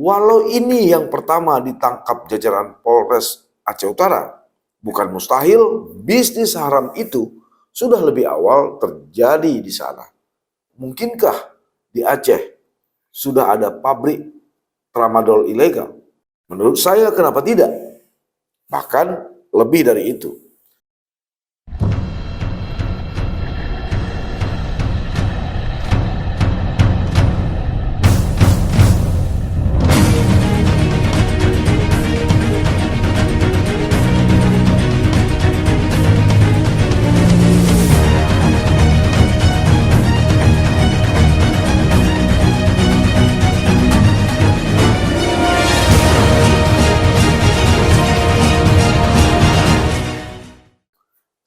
Walau ini yang pertama ditangkap jajaran Polres Aceh Utara, bukan mustahil bisnis haram itu sudah lebih awal terjadi di sana. Mungkinkah di Aceh sudah ada pabrik tramadol ilegal? Menurut saya kenapa tidak? Bahkan lebih dari itu.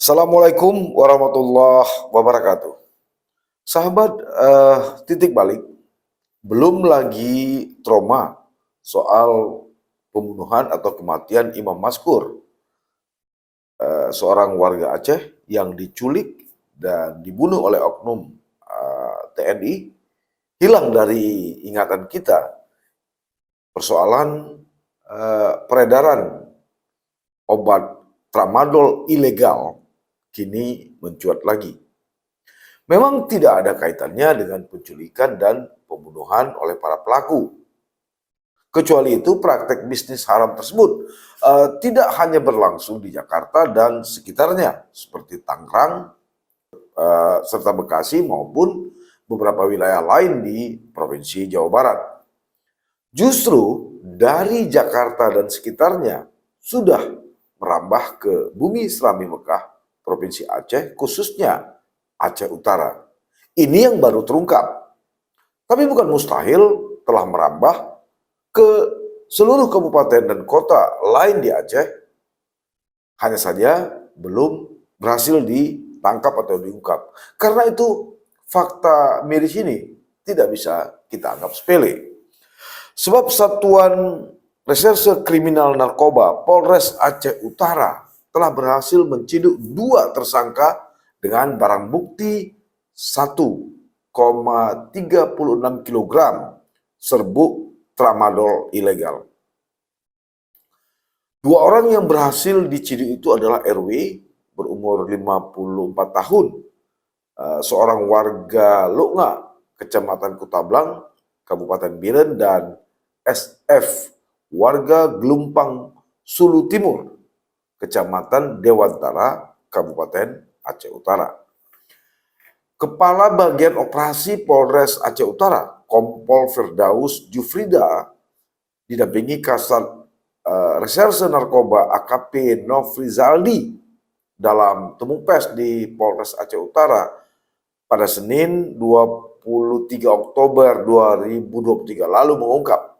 Assalamualaikum warahmatullahi wabarakatuh. Sahabat, titik balik, belum lagi trauma soal pembunuhan atau kematian Imam Maskur, seorang warga Aceh yang diculik dan dibunuh oleh oknum TNI, hilang dari ingatan kita persoalan peredaran obat tramadol ilegal kini mencuat lagi. Memang tidak ada kaitannya dengan penculikan dan pembunuhan oleh para pelaku. Kecuali itu, praktek bisnis haram tersebut tidak hanya berlangsung di Jakarta dan sekitarnya, seperti Tangerang, serta Bekasi maupun beberapa wilayah lain di Provinsi Jawa Barat. Justru dari Jakarta dan sekitarnya sudah merambah ke bumi Islami Mekah, Provinsi Aceh, khususnya Aceh Utara. Ini yang baru terungkap. Tapi bukan mustahil telah merambah ke seluruh kabupaten dan kota lain di Aceh. Hanya saja belum berhasil ditangkap atau diungkap. Karena itu fakta miris ini tidak bisa kita anggap sepele. Sebab Satuan Reserse Kriminal Narkoba Polres Aceh Utara telah berhasil menciduk 2 tersangka dengan barang bukti 1,36 kg serbuk tramadol ilegal. 2 orang yang berhasil diciduk itu adalah RW berumur 54 tahun, seorang warga Luknga, Kecamatan Kutablang, Kabupaten Biren, dan SF, warga Gelumpang Sulu Timur, Kecamatan Dewantara, Kabupaten Aceh Utara. Kepala Bagian Operasi Polres Aceh Utara, Kompol Firdaus Jufrida, didampingi Kasat Reserse Narkoba AKP Nofrizaldi dalam temu pers di Polres Aceh Utara pada Senin 23 Oktober 2023 lalu mengungkap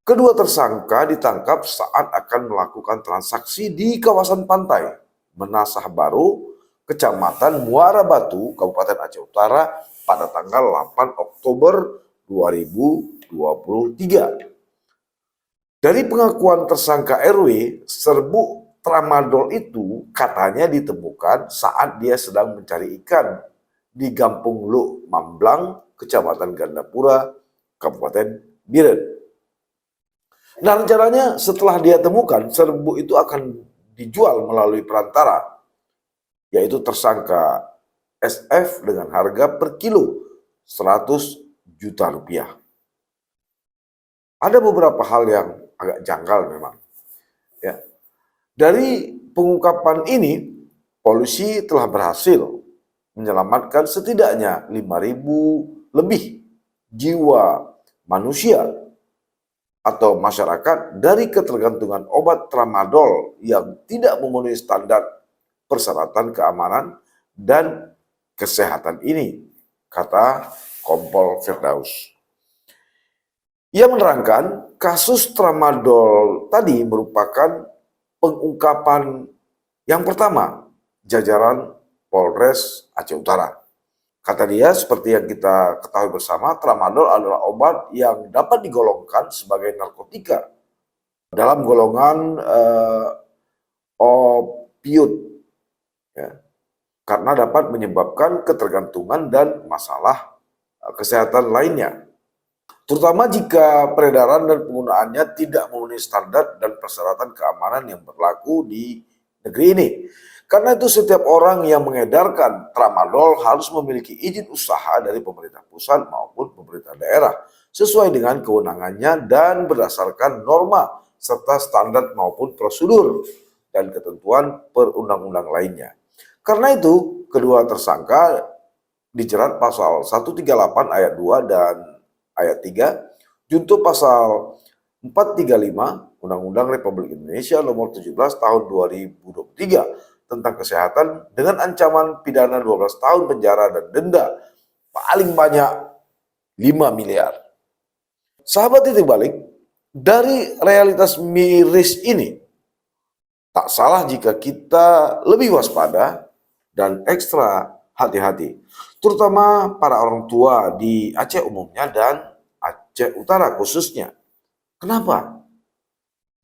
kedua tersangka ditangkap saat akan melakukan transaksi di kawasan pantai Menasah Baru, Kecamatan Muara Batu, Kabupaten Aceh Utara pada tanggal 8 Oktober 2023. Dari pengakuan tersangka RW, serbuk tramadol itu katanya ditemukan saat dia sedang mencari ikan di Gampung Luk Mamblang, Kecamatan Gandapura, Kabupaten Biren. Nah, rencananya setelah dia temukan, serbuk itu akan dijual melalui perantara, yaitu tersangka SF dengan harga per kilo 100 juta rupiah. Ada beberapa hal yang agak janggal memang. Ya. Dari pengungkapan ini, polisi telah berhasil menyelamatkan setidaknya 5.000 lebih jiwa manusia atau masyarakat dari ketergantungan obat tramadol yang tidak memenuhi standar persyaratan keamanan dan kesehatan ini, kata Kompol Firdaus. Ia menerangkan kasus tramadol tadi merupakan pengungkapan yang pertama jajaran Polres Aceh Utara. Kata dia, seperti yang kita ketahui bersama, tramadol adalah obat yang dapat digolongkan sebagai narkotika dalam golongan opioid, ya, karena dapat menyebabkan ketergantungan dan masalah kesehatan lainnya. terutama jika peredaran dan penggunaannya tidak memenuhi standar dan persyaratan keamanan yang berlaku di negeri ini. Karena itu setiap orang yang mengedarkan tramadol harus memiliki izin usaha dari pemerintah pusat maupun pemerintah daerah sesuai dengan kewenangannya dan berdasarkan norma serta standar maupun prosedur dan ketentuan perundang-undang lainnya. Karena itu, kedua tersangka dijerat pasal 138 ayat 2 dan ayat 3, junto pasal 435 Undang-Undang Republik Indonesia Nomor 17 Tahun 2023 tentang kesehatan dengan ancaman pidana 12 tahun penjara dan denda paling banyak 5 miliar. Sahabat titik balik, dari realitas miris ini, tak salah jika kita lebih waspada dan ekstra hati-hati, terutama para orang tua di Aceh umumnya dan Aceh Utara khususnya. Kenapa?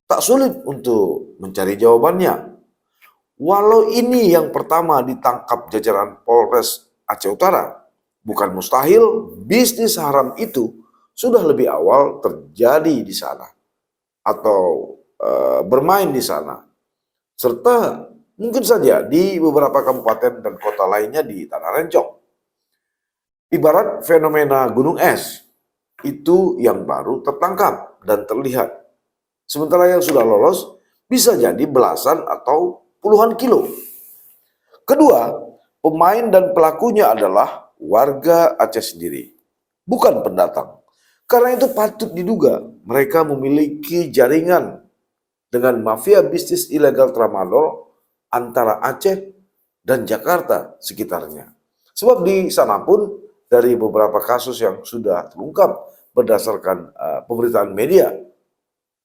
Tak sulit untuk mencari jawabannya. Walau ini yang pertama ditangkap jajaran Polres Aceh Utara, bukan mustahil bisnis haram itu sudah lebih awal terjadi di sana atau bermain di sana, serta mungkin saja di beberapa kabupaten dan kota lainnya di Tanah Rencong. Ibarat fenomena gunung es, itu yang baru tertangkap dan terlihat. Sementara yang sudah lolos bisa jadi belasan atau puluhan kilo. Kedua, pemain dan pelakunya adalah warga Aceh sendiri, bukan pendatang. Karena itu patut diduga mereka memiliki jaringan dengan mafia bisnis ilegal tramadol antara Aceh dan Jakarta sekitarnya. Sebab di sana pun dari beberapa kasus yang sudah terungkap berdasarkan pemberitaan media,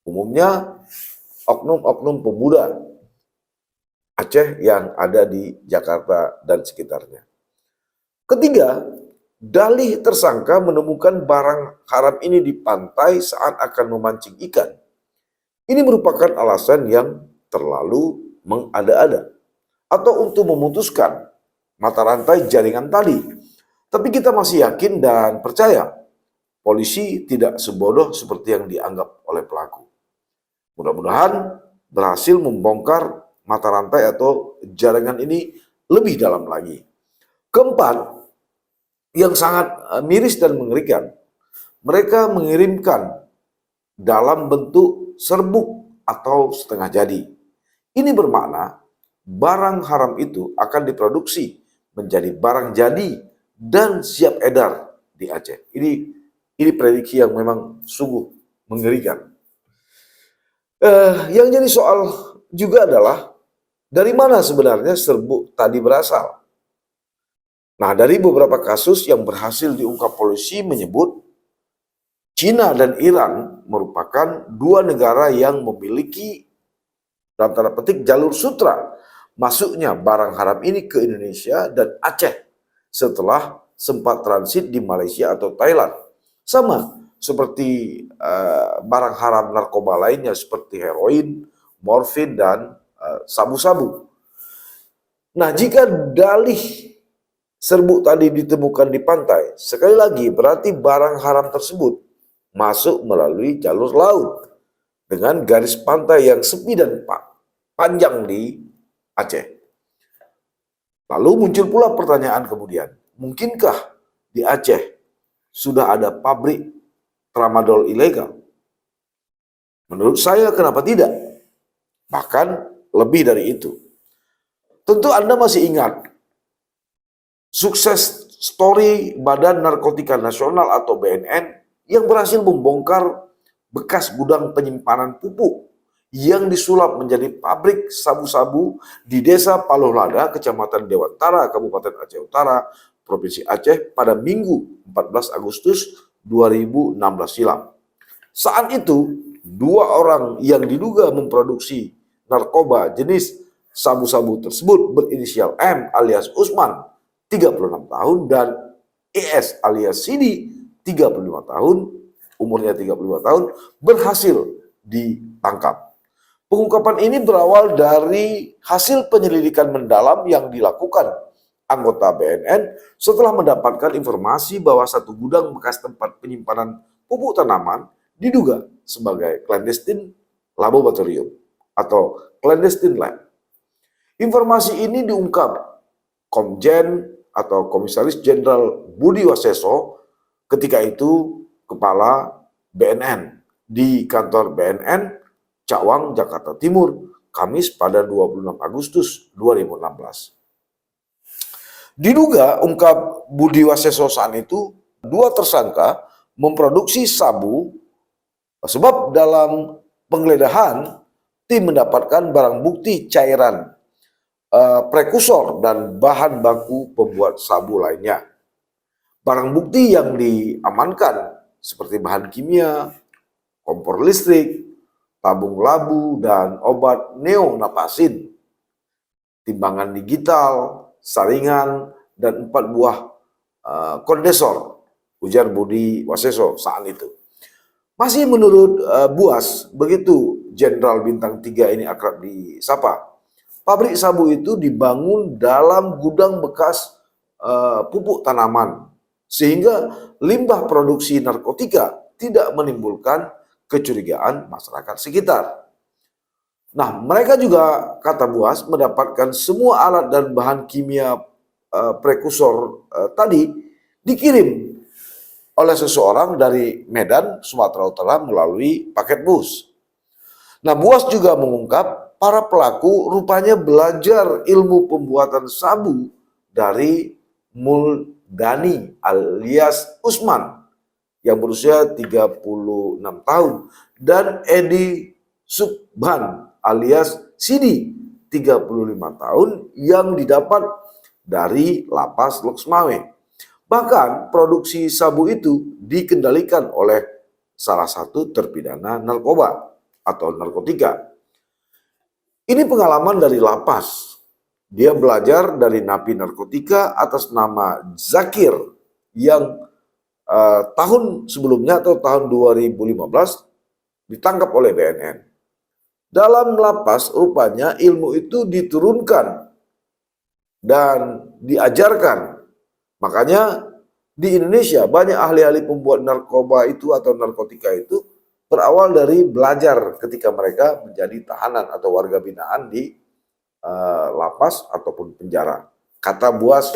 umumnya oknum-oknum pemuda Aceh yang ada di Jakarta dan sekitarnya. Ketiga, dalih tersangka menemukan barang haram ini di pantai saat akan memancing ikan. Ini merupakan alasan yang terlalu mengada-ada atau untuk memutuskan mata rantai jaringan tadi. Tapi kita masih yakin dan percaya polisi tidak sebodoh seperti yang dianggap oleh pelaku. Mudah-mudahan berhasil membongkar mata rantai atau jaringan ini lebih dalam lagi. Keempat, yang sangat miris dan mengerikan, mereka mengirimkan dalam bentuk serbuk atau setengah jadi. Ini bermakna barang haram itu akan diproduksi menjadi barang jadi dan siap edar di Aceh. Ini prediksi yang memang sungguh mengerikan. Yang jadi soal juga adalah dari mana sebenarnya serbuk tadi berasal? Nah, dari beberapa kasus yang berhasil diungkap polisi menyebut Cina dan Iran merupakan dua negara yang memiliki dalam tanda petik jalur sutra masuknya barang haram ini ke Indonesia dan Aceh setelah sempat transit di Malaysia atau Thailand. Sama seperti barang haram narkoba lainnya seperti heroin, morfin, dan sabu-sabu. Nah, jika dalih serbuk tadi ditemukan di pantai, sekali lagi berarti barang haram tersebut masuk melalui jalur laut dengan garis pantai yang sepi dan panjang di Aceh. Lalu muncul pula pertanyaan kemudian, mungkinkah di Aceh sudah ada pabrik tramadol ilegal? Menurut saya kenapa tidak? Bahkan lebih dari itu. Tentu Anda masih ingat sukses story Badan Narkotika Nasional atau BNN yang berhasil membongkar bekas gudang penyimpanan pupuk yang disulap menjadi pabrik sabu-sabu di Desa Palohlada, Kecamatan Dewantara, Kabupaten Aceh Utara, Provinsi Aceh pada Minggu 14 Agustus 2016 silam. Saat itu, dua orang yang diduga memproduksi narkoba jenis sabu-sabu tersebut berinisial M alias Usman 36 tahun dan ES alias Sidi 35 tahun, umurnya 35 tahun, berhasil ditangkap. Pengungkapan ini berawal dari hasil penyelidikan mendalam yang dilakukan anggota BNN setelah mendapatkan informasi bahwa satu gudang bekas tempat penyimpanan pupuk tanaman diduga sebagai clandestine laboratorium atau clandestine lab. Informasi ini diungkap Komjen atau Komisaris Jenderal Budi Waseso ketika itu Kepala BNN di kantor BNN Cawang, Jakarta Timur, Kamis pada 26 Agustus 2016. Diduga, ungkap Budi Waseso saat itu, dua tersangka memproduksi sabu sebab dalam penggeledahan tim mendapatkan barang bukti cairan prekursor dan bahan baku pembuat sabu lainnya. Barang bukti yang diamankan seperti bahan kimia, kompor listrik, tabung labu, dan obat neonapasin, timbangan digital, saringan, dan 4 buah kondensor, ujar Budi Waseso saat itu. Masih menurut Buas, begitu Jenderal Bintang 3 ini akrab disapa, pabrik sabu itu dibangun dalam gudang bekas pupuk tanaman, sehingga limbah produksi narkotika tidak menimbulkan kecurigaan masyarakat sekitar. Nah, mereka juga, kata Buas, mendapatkan semua alat dan bahan kimia prekursor tadi dikirim oleh seseorang dari Medan, Sumatera Utara melalui paket bus. Nah, Buas juga mengungkap para pelaku rupanya belajar ilmu pembuatan sabu dari Muldani alias Usman yang berusia 36 tahun dan Edi Subhan alias Sidi 35 tahun yang didapat dari Lapas Loksmawe. Bahkan produksi sabu itu dikendalikan oleh salah satu terpidana narkoba atau narkotika. Ini pengalaman dari lapas. Dia belajar dari napi narkotika atas nama Zakir yang tahun sebelumnya atau tahun 2015 ditangkap oleh BNN. Dalam lapas rupanya ilmu itu diturunkan dan diajarkan. Makanya di Indonesia banyak ahli-ahli pembuat narkoba itu atau narkotika itu berawal dari belajar ketika mereka menjadi tahanan atau warga binaan di lapas ataupun penjara. Kata Buas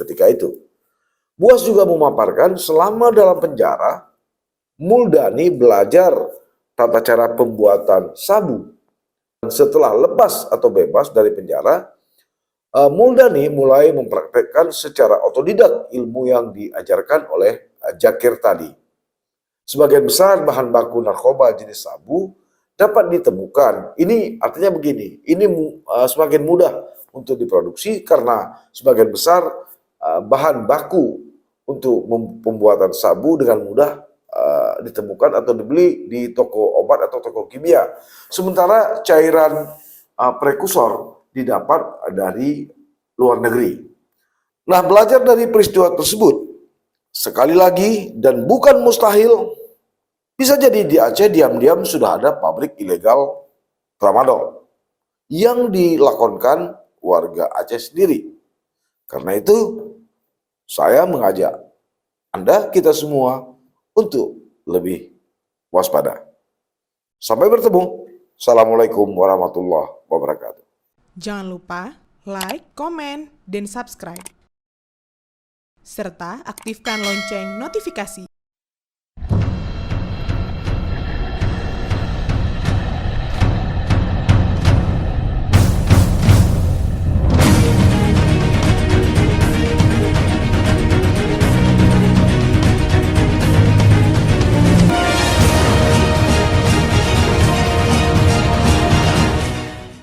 ketika itu. Buas juga memaparkan selama dalam penjara, Muldani belajar tata cara pembuatan sabu. Dan setelah lepas atau bebas dari penjara, Muldani mulai mempraktekkan secara otodidak ilmu yang diajarkan oleh Zakir tadi. Sebagian besar bahan baku narkoba jenis sabu dapat ditemukan. Ini artinya begini, ini semakin mudah untuk diproduksi karena sebagian besar bahan baku untuk pembuatan sabu dengan mudah ditemukan atau dibeli di toko obat atau toko kimia. Sementara cairan prekursor didapat dari luar negeri. Nah, belajar dari peristiwa tersebut, sekali lagi, dan bukan mustahil, bisa jadi di Aceh diam-diam sudah ada pabrik ilegal tramadol yang dilakonkan warga Aceh sendiri. Karena itu, saya mengajak Anda, kita semua, untuk lebih waspada. Sampai bertemu. Assalamualaikum warahmatullahi wabarakatuh. Jangan lupa like, komen, dan subscribe. Serta aktifkan lonceng notifikasi.